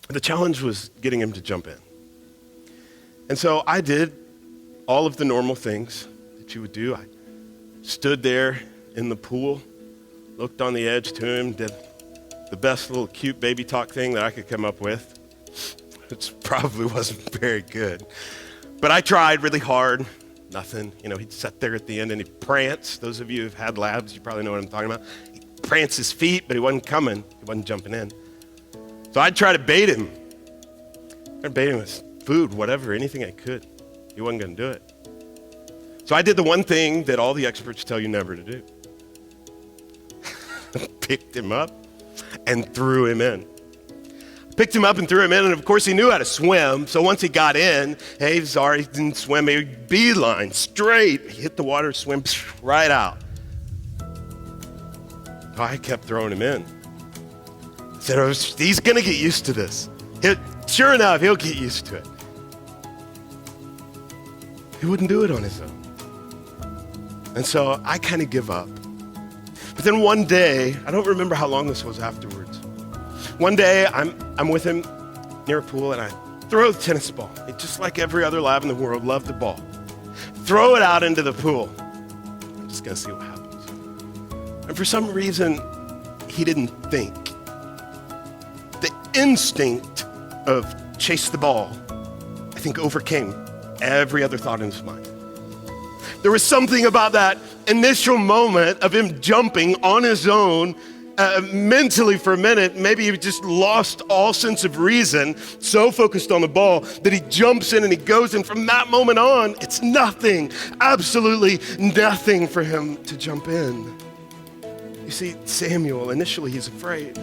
The challenge was getting him to jump in. And so I did all of the normal things that you would do. I stood there in the pool, looked on the edge to him, did the best little cute baby talk thing that I could come up with, which probably wasn't very good. But I tried really hard, nothing. He'd sit there at the end and he'd prance. Those of you who've had labs, you probably know what I'm talking about. He'd prance his feet, but he wasn't coming. He wasn't jumping in. So I'd try to bait him. I'd bait him with food, whatever, anything I could. He wasn't going to do it. So I did the one thing that all the experts tell you never to do. Picked him up and threw him in. Picked him up and threw him in, and of course he knew how to swim, so once he got in, hey, sorry, he didn't swim, a beeline, straight. He hit the water, swim right out. I kept throwing him in. I said, he's going to get used to this. Sure enough, he'll get used to it. He wouldn't do it on his own. And so I kind of give up. But then one day, I don't remember how long this was afterwards. One day, I'm with him near a pool, and I throw the tennis ball. Just like every other lab in the world, love the ball. Throw it out into the pool. I'm just going to see what happens. And for some reason, he didn't think. The instinct of chase the ball, I think, overcame every other thought in his mind. There was something about that initial moment of him jumping on his own, mentally for a minute. Maybe he just lost all sense of reason, so focused on the ball that he jumps in and he goes in. From that moment on, it's nothing, absolutely nothing for him to jump in. You see, Samuel, initially he's afraid.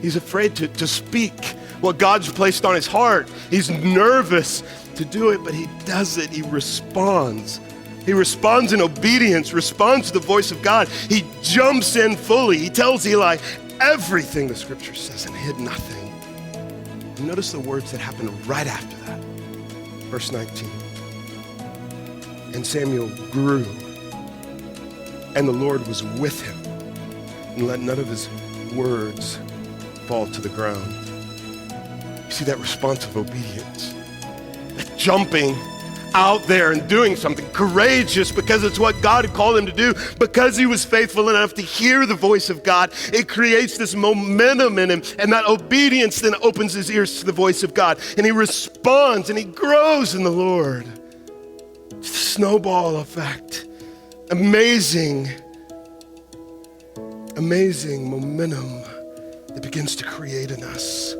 He's afraid to speak what God's placed on his heart. He's nervous to do it, but he does it. He responds. He responds in obedience, responds to the voice of God. He jumps in fully. He tells Eli everything the scripture says and hid nothing. And notice the words that happen right after that. Verse 19. And Samuel grew, and the Lord was with him, and let none of his words fall to the ground. You see that response of obedience, that jumping out there and doing something courageous because it's what God had called him to do, because he was faithful enough to hear the voice of God. It creates this momentum in him, and that obedience then opens his ears to the voice of God, and he responds and he grows in the Lord. It's the snowball effect. Amazing momentum that begins to create in us